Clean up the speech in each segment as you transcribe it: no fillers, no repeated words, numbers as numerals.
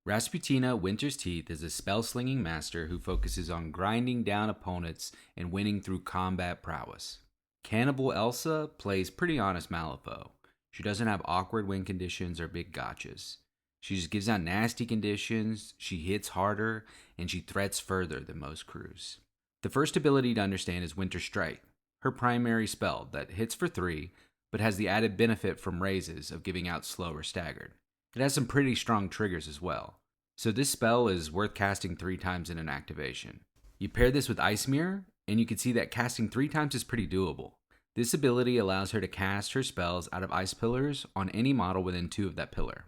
Rasputina Winter's Teeth is a spell-slinging master who focuses on grinding down opponents and winning through combat prowess. Cannibal Elsa plays pretty honest Malifaux. She doesn't have awkward win conditions or big gotchas. She just gives out nasty conditions, she hits harder, and she threats further than most crews. The first ability to understand is Winter Strike, her primary spell that hits for 3, but has the added benefit from raises of giving out slow or staggered. It has some pretty strong triggers as well, so this spell is worth casting 3 times in an activation. You pair this with Ice Mirror, and you can see that casting 3 times is pretty doable. This ability allows her to cast her spells out of ice pillars on any model within 2 of that pillar.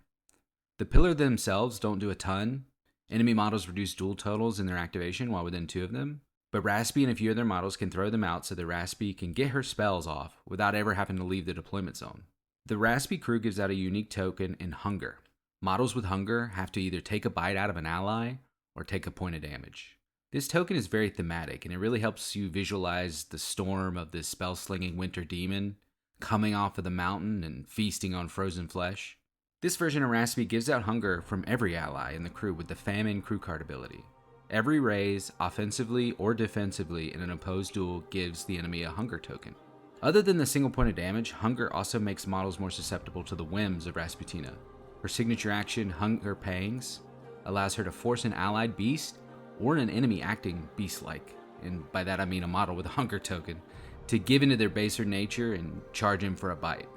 The pillar themselves don't do a ton. Enemy models reduce duel totals in their activation while within 2 of them, but Raspy and a few other models can throw them out so that Raspy can get her spells off without ever having to leave the deployment zone. The Raspy crew gives out a unique token in Hunger. Models with Hunger have to either take a bite out of an ally or take a point of damage. This token is very thematic, and it really helps you visualize the storm of this spell-slinging winter demon coming off of the mountain and feasting on frozen flesh. This version of Raspy gives out Hunger from every ally in the crew with the Famine crew card ability. Every raise, offensively or defensively in an opposed duel, gives the enemy a Hunger token. Other than the single point of damage, Hunger also makes models more susceptible to the whims of Rasputina. Her signature action, Hunger Pangs, allows her to force an allied beast or an enemy acting beast-like, and by that I mean a model with a Hunger token, to give into their baser nature and charge him for a bite.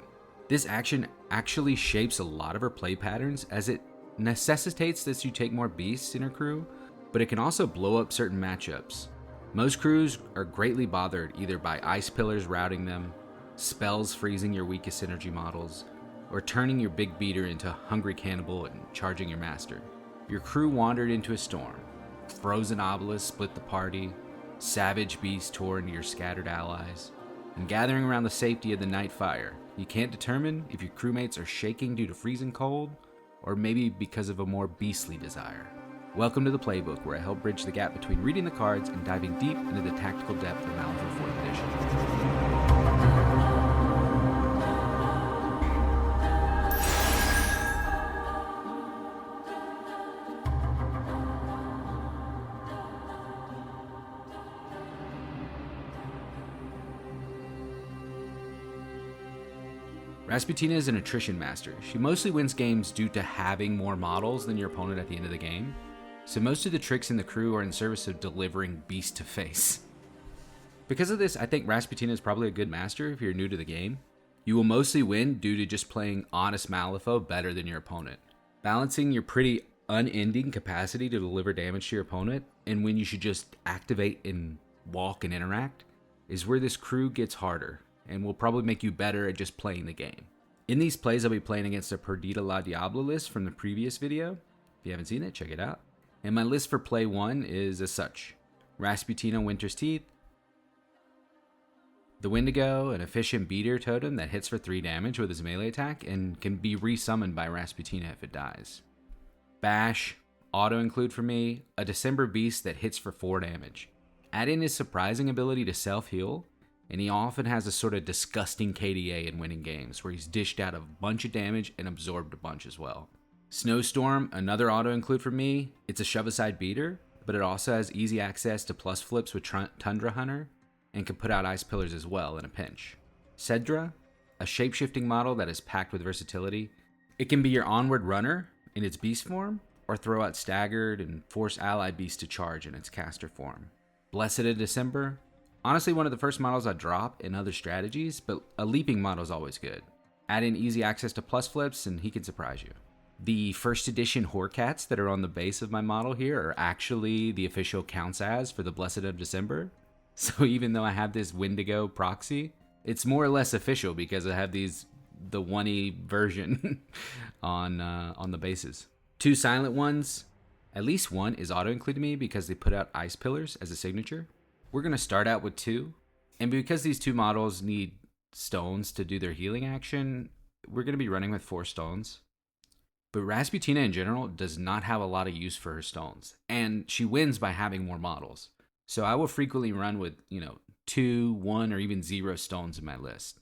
This action actually shapes a lot of her play patterns, as it necessitates that you take more beasts in her crew, but it can also blow up certain matchups. Most crews are greatly bothered either by ice pillars routing them, spells freezing your weakest energy models, or turning your big beater into hungry cannibal and charging your master. Your crew wandered into a storm. Frozen obelisks split the party, savage beasts tore into your scattered allies, and gathering around the safety of the night fire, you can't determine if your crewmates are shaking due to freezing cold, or maybe because of a more beastly desire. Welcome to the Playbook, where I help bridge the gap between reading the cards and diving deep into the tactical depth of Malifaux 4th Edition. Rasputina is an attrition master. She mostly wins games due to having more models than your opponent at the end of the game, so most of the tricks in the crew are in service of delivering beast to face. Because of this, I think Rasputina is probably a good master if you're new to the game. You will mostly win due to just playing honest Malifaux better than your opponent, balancing your pretty unending capacity to deliver damage to your opponent, and when you should just activate and walk and interact, is where this crew gets harder, and will probably make you better at just playing the game. In these plays, I'll be playing against the Perdita La Diabla list from the previous video. If you haven't seen it, check it out. And my list for play 1 is as such: Rasputina Winter's Teeth, the Wendigo, an efficient beater totem that hits for 3 damage with his melee attack and can be resummoned by Rasputina if it dies. Bash, auto-include for me, a December beast that hits for 4 damage. Add in his surprising ability to self-heal, and he often has a sort of disgusting KDA in winning games, where he's dished out a bunch of damage and absorbed a bunch as well. Snowstorm, another auto-include for me. It's a shove-aside beater, but it also has easy access to plus flips with Tundra Hunter, and can put out ice pillars as well in a pinch. Cedra, a shape-shifting model that is packed with versatility. It can be your onward runner in its beast form, or throw out staggered and force allied beasts to charge in its caster form. Blessed of December, honestly one of the first models I drop in other strategies, but a leaping model is always good. Add in easy access to plus flips and he can surprise you. The first edition Horcats that are on the base of my model here are actually the official counts as for the Blessed of December. So even though I have this Wendigo proxy, it's more or less official because I have the 1E version on the bases. 2 silent ones, at least one is auto-included me because they put out ice pillars as a signature. We're going to start out with 2, and because these 2 models need stones to do their healing action, we're going to be running with 4 stones. But Rasputina in general does not have a lot of use for her stones, and she wins by having more models. So I will frequently run with, 2, 1, or even 0 stones in my list.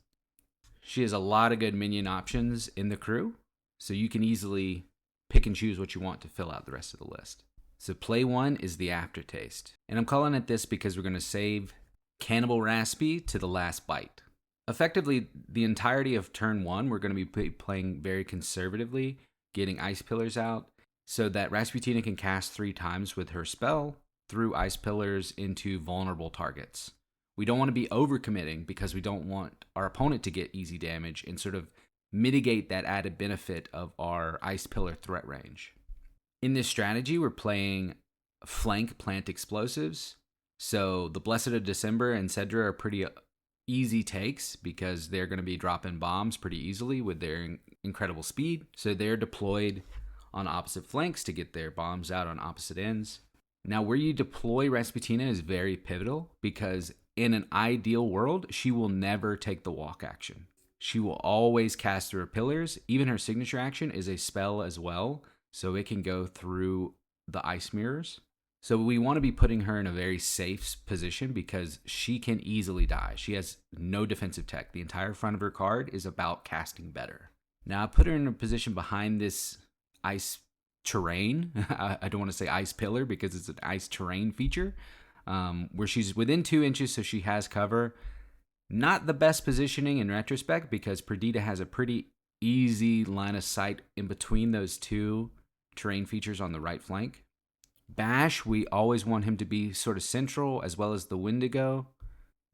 She has a lot of good minion options in the crew, so you can easily pick and choose what you want to fill out the rest of the list. So play 1 is the aftertaste. And I'm calling it this because we're going to save Cannibal Raspy to the last bite. Effectively, the entirety of turn 1, we're going to be playing very conservatively, getting Ice Pillars out, so that Rasputina can cast 3 times with her spell through Ice Pillars into vulnerable targets. We don't want to be overcommitting because we don't want our opponent to get easy damage and sort of mitigate that added benefit of our Ice Pillar threat range. In this strategy, we're playing flank plant explosives. So the Blessed of December and Cedra are pretty easy takes because they're going to be dropping bombs pretty easily with their incredible speed. So they're deployed on opposite flanks to get their bombs out on opposite ends. Now, where you deploy Rasputina is very pivotal because in an ideal world, she will never take the walk action. She will always cast through her pillars. Even her signature action is a spell as well, so it can go through the ice mirrors. So we want to be putting her in a very safe position because she can easily die. She has no defensive tech. The entire front of her card is about casting better. Now, I put her in a position behind this ice terrain. I don't want to say ice pillar because it's an ice terrain feature, where she's within 2 inches, so she has cover. Not the best positioning in retrospect because Perdita has a pretty easy line of sight in between those 2 terrain features on the right flank. Bash, we always want him to be sort of central, as well as the Wendigo.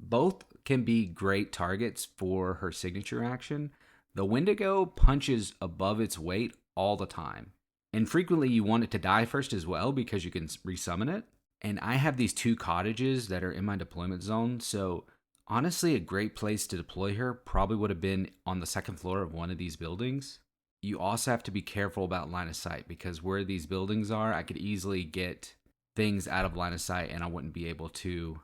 Both can be great targets for her signature action. The Wendigo punches above its weight all the time. And frequently you want it to die first as well because you can resummon it. And I have these 2 cottages that are in my deployment zone, so honestly, a great place to deploy her probably would have been on the 2nd floor of one of these buildings. You also have to be careful about line of sight because where these buildings are, I could easily get things out of line of sight and I wouldn't be able to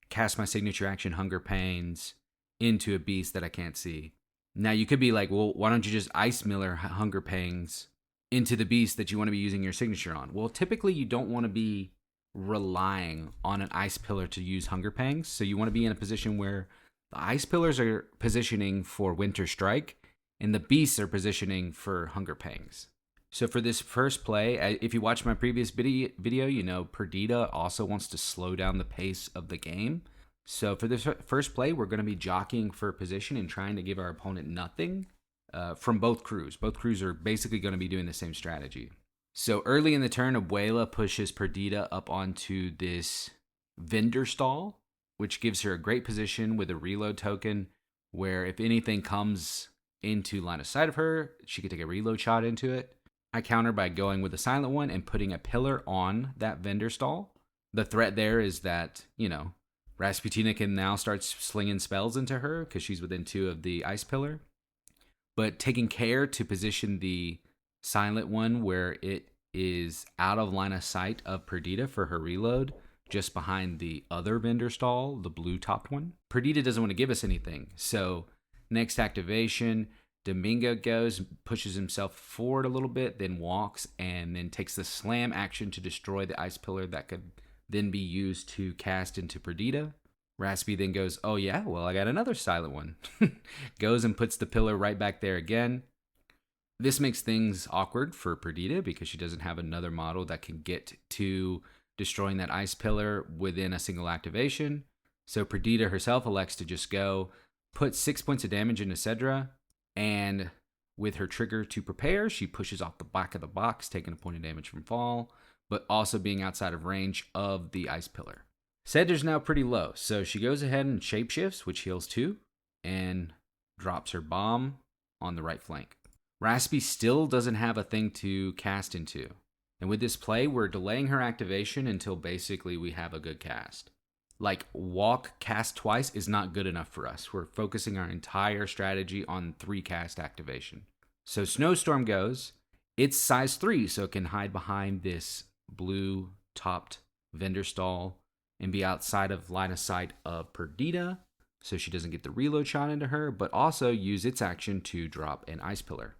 cast my signature action Hunger Pains into a beast that I can't see. Now, you could be like, well, why don't you just Ice Miller Hunger Pains into the beast that you want to be using your signature on? Well, typically you don't want to be relying on an Ice Pillar to use Hunger Pangs. So you want to be in a position where the Ice Pillars are positioning for Winter Strike and the beasts are positioning for Hunger Pangs. So for this first play, if you watch my previous video, you know Perdita also wants to slow down the pace of the game. So for this first play, we're going to be jockeying for position and trying to give our opponent nothing from both crews. Both crews are basically going to be doing the same strategy. So early in the turn, Abuela pushes Perdita up onto this vendor stall, which gives her a great position with a reload token where if anything comes into line of sight of her, she could take a reload shot into it. I counter by going with a silent one and putting a pillar on that vendor stall. The threat there is that, Rasputina can now start slinging spells into her because she's within 2 of the ice pillar. But taking care to position the silent one where it is out of line of sight of Perdita for her reload, just behind the other vendor stall, the blue topped one. Perdita doesn't want to give us anything. So next activation, Domingo goes, pushes himself forward a little bit, then walks, and then takes the slam action to destroy the ice pillar that could then be used to cast into Perdita. Raspy then goes, oh yeah, well I got another silent one. Goes and puts the pillar right back there again. This makes things awkward for Perdita because she doesn't have another model that can get to destroying that ice pillar within a single activation. So Perdita herself elects to just go, put 6 points of damage into Cedra, and with her trigger to prepare, she pushes off the back of the box, taking a point of damage from fall, but also being outside of range of the ice pillar. Cedra's now pretty low, so she goes ahead and shapeshifts, which heals 2, and drops her bomb on the right flank. Raspy still doesn't have a thing to cast into, and with this play, we're delaying her activation until basically we have a good cast. Like, walk, cast twice is not good enough for us. We're focusing our entire strategy on 3 cast activation. So Snowstorm goes. It's size 3, so it can hide behind this blue topped vendor stall and be outside of line of sight of Perdita, so she doesn't get the reload shot into her, but also use its action to drop an ice pillar.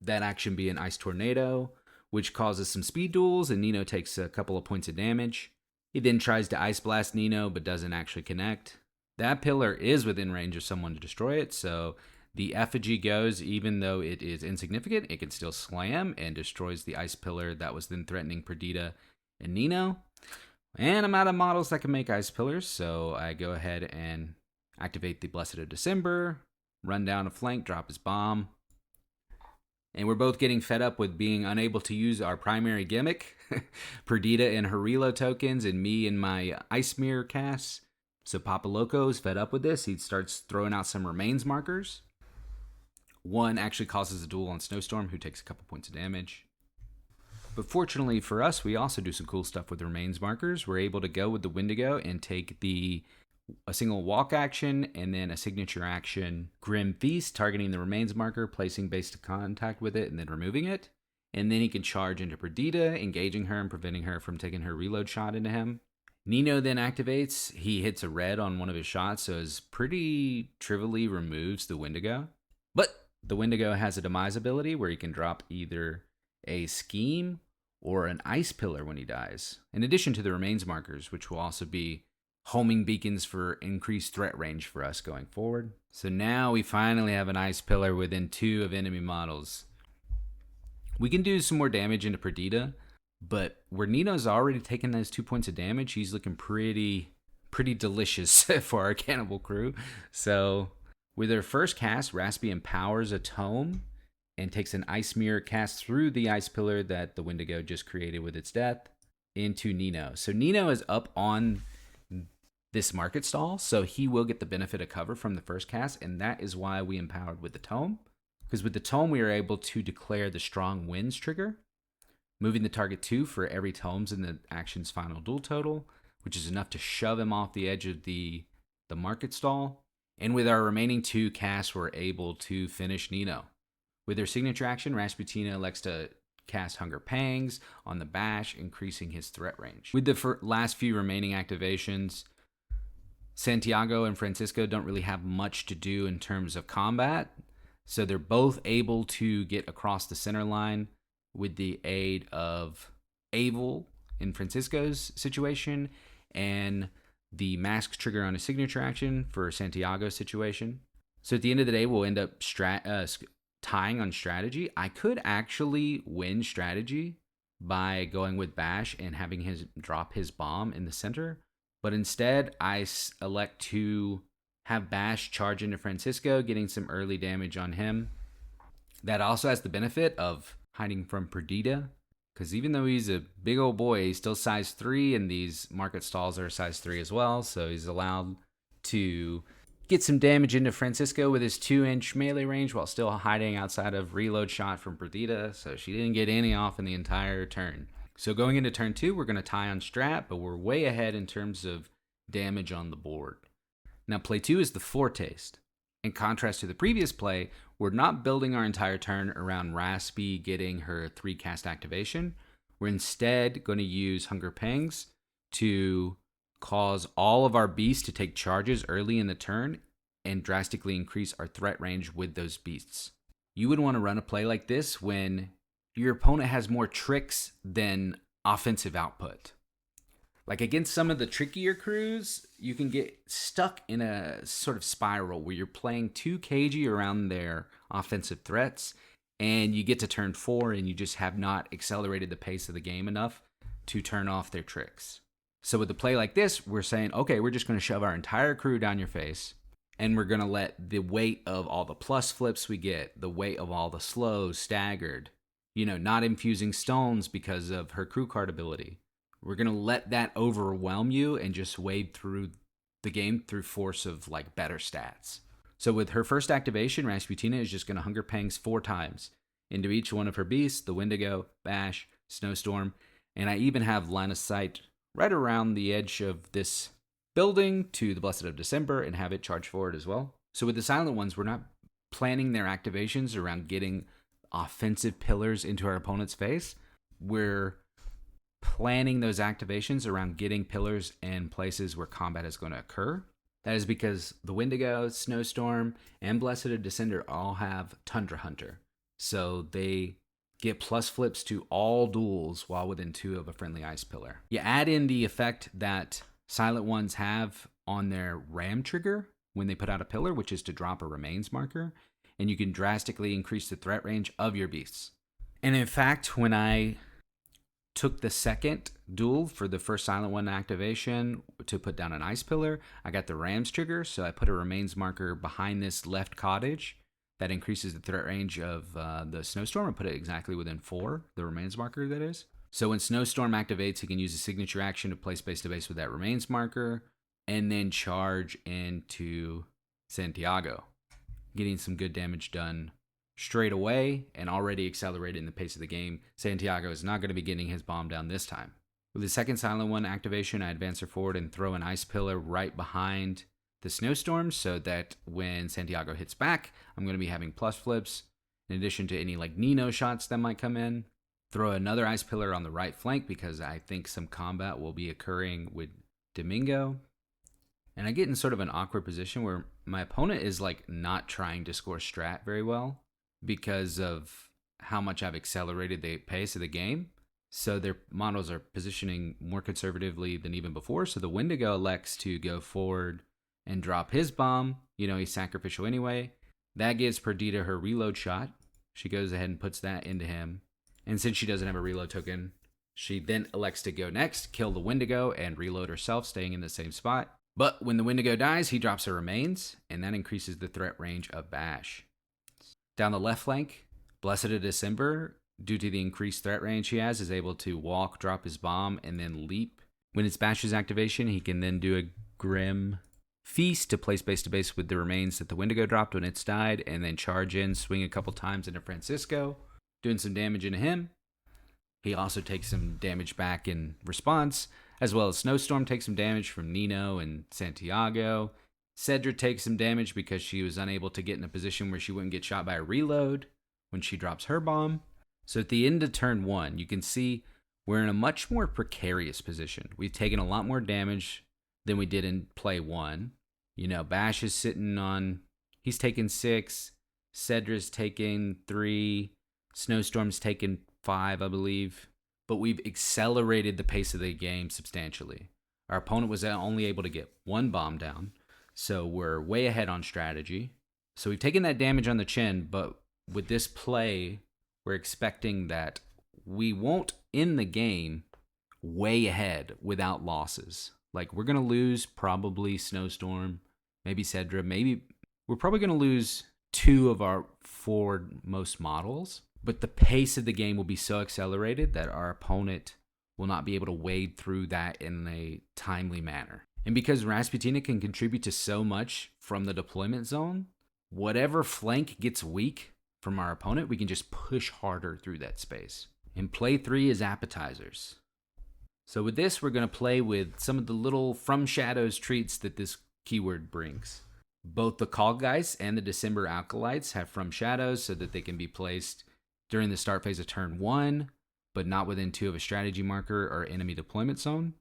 That action be an ice tornado, which causes some speed duels, and Nino takes a couple of points of damage. He then tries to Ice Blast Nino, but doesn't actually connect. That pillar is within range of someone to destroy it, so The effigy goes, even though it is insignificant, it can still slam and destroys the ice pillar that was then threatening Perdita and Nino. And I'm out of models that can make ice pillars, so I go ahead and activate the Blessed of December, run down a flank, drop his bomb. And we're both getting fed up with being unable to use our primary gimmick, Perdita and her reload tokens, and me and my ice mirror casts. So Papa Loco is fed up with this. He starts throwing out some remains markers. One actually causes a duel on Snowstorm, who takes a couple points of damage. But fortunately for us, we also do some cool stuff with remains markers. We're able to go with the Wendigo and take a single walk action and then a signature action Grim Feast, targeting the remains marker, placing base to contact with it, and then removing it. And then he can charge into Perdita, engaging her and preventing her from taking her reload shot into him. Nino then activates. He hits a red on one of his shots, so it pretty trivially removes the Wendigo. But the Wendigo has a demise ability where he can drop either a scheme or an ice pillar when he dies, in addition to the remains markers, which will also be homing beacons for increased threat range for us going forward. So now we finally have an ice pillar within 2 of enemy models. We can do some more damage into Perdita, but where Nino's already taken those 2 points of damage, he's looking pretty delicious for our cannibal crew. So with her first cast, Raspy empowers a tome and takes an ice mirror cast through the ice pillar that the Wendigo just created with its death into Nino. So Nino is up on this market stall, so he will get the benefit of cover from the first cast, and that is why we empowered with the tome. Because with the tome, we are able to declare the strong winds trigger, moving the target 2 for every tomes in the action's final duel total, which is enough to shove him off the edge of the market stall. And with our remaining 2 casts, we're able to finish Nino. With her signature action, Rasputina elects to cast Hunger Pangs on the Bash, increasing his threat range. With the last few remaining activations, Santiago and Francisco don't really have much to do in terms of combat, so they're both able to get across the center line with the aid of Abel in Francisco's situation and the mask trigger on a signature action for Santiago's situation. So at the end of the day, we'll end up tying on strategy. I could actually win strategy by going with Bash and having his drop his bomb in the center, but instead I elect to have Bash charge into Francisco, getting some early damage on him. That also has the benefit of hiding from Perdita, because even though he's a big old boy, he's still size 3, and these market stalls are size 3 as well, so he's allowed to get some damage into Francisco with his 2-inch melee range while still hiding outside of reload shot from Perdita, so she didn't get any off in the entire turn. So going into turn 2, we're going to tie on strat, but we're way ahead in terms of damage on the board. Now play 2 is the foretaste. In contrast to the previous play, we're not building our entire turn around Raspy getting her 3 cast activation. We're instead going to use Hunger Pangs to cause all of our beasts to take charges early in the turn and drastically increase our threat range with those beasts. You would want to run a play like this when your opponent has more tricks than offensive output. Like against some of the trickier crews, you can get stuck in a sort of spiral where you're playing too cagey around their offensive threats, and you get to turn 4 and you just have not accelerated the pace of the game enough to turn off their tricks. So with a play like this, we're saying, okay, we're just going to shove our entire crew down your face, and we're going to let the weight of all the plus flips we get, the weight of all the slows, staggered, not infusing stones because of her crew card ability. We're going to let that overwhelm you and just wade through the game through force of better stats. So with her first activation, Rasputina is just going to Hunger Pangs 4 times into each one of her beasts, the Wendigo, Bash, Snowstorm, and I even have line of sight right around the edge of this building to the Blessed of December and have it charge forward as well. So with the silent ones, we're not planning their activations around getting offensive pillars into our opponent's face. We're planning those activations around getting pillars in places where combat is going to occur. That is because the Wendigo, Snowstorm, and Blessed of Descender all have Tundra Hunter. So they get plus flips to all duels while within 2 of a friendly ice pillar. You add in the effect that silent ones have on their ram trigger when they put out a pillar, which is to drop a remains marker. and you can drastically increase the threat range of your beasts. And in fact, when I took the second duel for the first Silent One activation to put down an Ice Pillar, I got the Ram's trigger, so I put a Remains marker behind this left cottage. That increases the threat range of the Snowstorm and put it exactly within 4, the Remains marker that is. So when Snowstorm activates, he can use a signature action to place base to base with that Remains marker and then charge into Santiago, getting some good damage done straight away and already accelerating the pace of the game. Santiago is not going to be getting his bomb down this time. With the second Silent One activation, I advance her forward and throw an Ice Pillar right behind the Snowstorm so that when Santiago hits back, I'm going to be having plus flips in addition to any like Nino shots that might come in. Throw another Ice Pillar on the right flank because I think some combat will be occurring with Domingo. And I get in sort of an awkward position where my opponent is like not trying to score strat very well because of how much I've accelerated the pace of the game. So their models are positioning more conservatively than even before. So the Wendigo elects to go forward and drop his bomb. You know, he's sacrificial anyway. That gives Perdita her reload shot. She goes ahead and puts that into him. And since she doesn't have a reload token, she then elects to go next, kill the Wendigo, and reload herself, staying in the same spot. But when the Wendigo dies, he drops her Remains, and that increases the threat range of Bash. Down the left flank, Blessed of December, due to the increased threat range he has, is able to walk, drop his bomb, and then leap. When it's Bash's activation, he can then do a Grim Feast to place base to base with the Remains that the Wendigo dropped when it's died, and then charge in, swing a couple times into Francisco, doing some damage into him. He also takes some damage back in response, as well as Snowstorm takes some damage from Nino and Santiago. Cedra takes some damage because she was unable to get in a position where she wouldn't get shot by a reload when she drops her bomb. So at the end of turn 1, you can see we're in a much more precarious position. We've taken a lot more damage than we did in play 1. You know, Bash is sitting on, he's taken 6, Cedra's taking 3, Snowstorm's taken 5, I believe. But we've accelerated the pace of the game substantially. Our opponent was only able to get 1 bomb down, so we're way ahead on strategy. So we've taken that damage on the chin, but with this play, we're expecting that we won't end the game way ahead without losses. Like, we're going to lose probably Snowstorm, maybe Cedra, maybe we're probably going to lose 2 of our 4 most models. But the pace of the game will be so accelerated that our opponent will not be able to wade through that in a timely manner. And because Rasputina can contribute to so much from the deployment zone, whatever flank gets weak from our opponent, we can just push harder through that space. And play 3 is appetizers. So with this, we're going to play with some of the little From Shadows treats that this keyword brings. Both the Callgeist and the December Alkalites have From Shadows so that they can be placed during the start phase of turn 1, but not within 2 of a strategy marker or enemy deployment zone,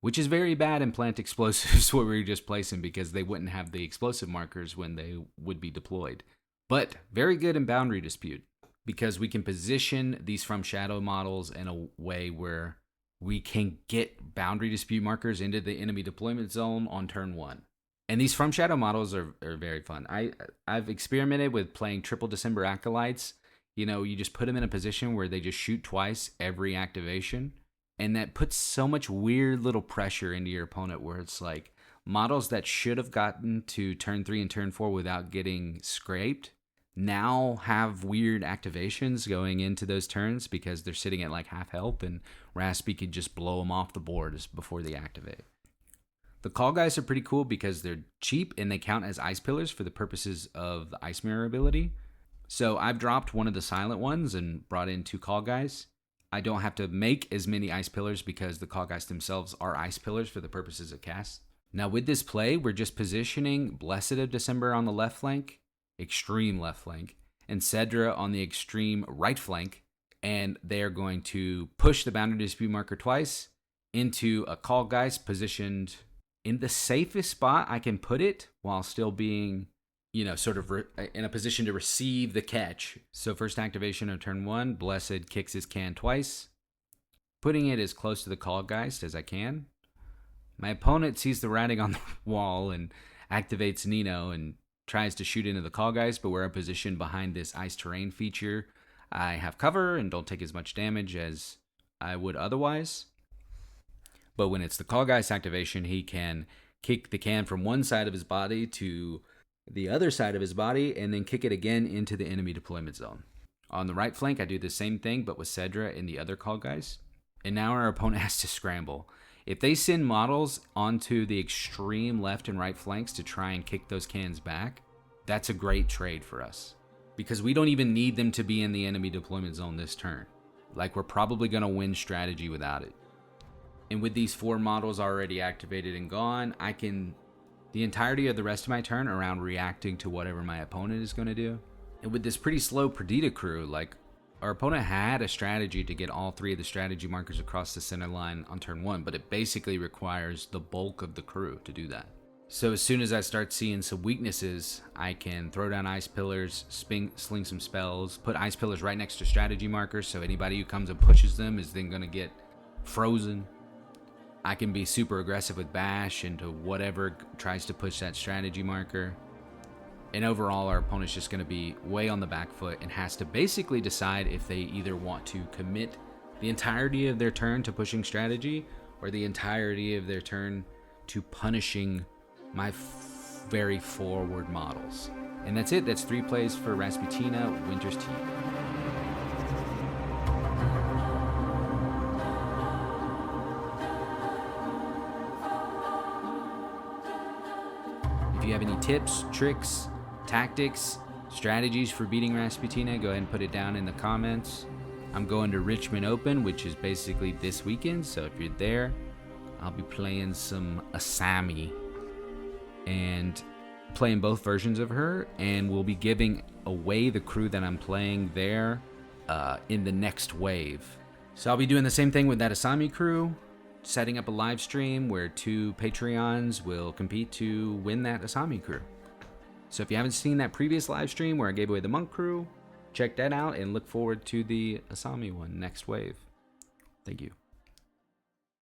which is very bad in plant explosives where we're just placing because they wouldn't have the explosive markers when they would be deployed. But very good in boundary dispute because we can position these From Shadow models in a way where we can get boundary dispute markers into the enemy deployment zone on turn 1. And these From Shadow models are very fun. I've experimented with playing triple December Acolytes. You know, you just put them in a position where they just shoot twice every activation. And that puts so much weird little pressure into your opponent where it's like models that should have gotten to turn 3 and turn 4 without getting scraped now have weird activations going into those turns because they're sitting at like half health and Raspy could just blow them off the board before they activate. The Call Guys are pretty cool because they're cheap and they count as Ice Pillars for the purposes of the Ice Mirror ability. So I've dropped one of the silent ones and brought in 2 Call Guys. I don't have to make as many Ice Pillars because the Call Guys themselves are Ice Pillars for the purposes of cast. Now with this play, we're just positioning Blessed of December on the left flank, extreme left flank, and Cedra on the extreme right flank, and they are going to push the boundary dispute marker twice into a Call Guys positioned in the safest spot I can put it while still being, you know, sort of in a position to receive the catch. So first activation of turn 1, Blessed kicks his can twice, putting it as close to the Callgeist as I can. My opponent sees the writing on the wall and activates Nino and tries to shoot into the call guys, but we're in position behind this ice terrain feature. I have cover and don't take as much damage as I would otherwise. But when it's the call guy's activation, he can kick the can from one side of his body to the other side of his body and then kick it again into the enemy deployment zone. On the right flank, I do the same thing, but with Cedra and the other call guys. And now our opponent has to scramble. If they send models onto the extreme left and right flanks to try and kick those cans back, that's a great trade for us. Because we don't even need them to be in the enemy deployment zone this turn. Like, we're probably going to win strategy without it. And with these 4 models already activated and gone, I can the entirety of the rest of my turn around reacting to whatever my opponent is going to do. And with this pretty slow Perdita crew, like, our opponent had a strategy to get all 3 of the strategy markers across the center line on turn 1, but it basically requires the bulk of the crew to do that. So as soon as I start seeing some weaknesses, I can throw down ice pillars, sling some spells, put ice pillars right next to strategy markers, so anybody who comes and pushes them is then going to get frozen. I can be super aggressive with bash into whatever tries to push that strategy marker. And overall, our opponent's just going to be way on the back foot and has to basically decide if they either want to commit the entirety of their turn to pushing strategy or the entirety of their turn to punishing my very forward models. And that's it. That's 3 plays for Rasputina, Winter's Teeth. If you have any tips, tricks, tactics, strategies for beating Rasputina, go ahead and put it down in the comments. I'm going to Richmond Open, which is basically this weekend, so if you're there, I'll be playing some Asami and playing both versions of her, and we'll be giving away the crew that I'm playing there in the next wave. So I'll be doing the same thing with that Asami crew, setting up a live stream where 2 Patreons will compete to win that Asami crew. So if you haven't seen that previous live stream where I gave away the monk crew, check that out and look forward to the Asami one next wave. Thank you.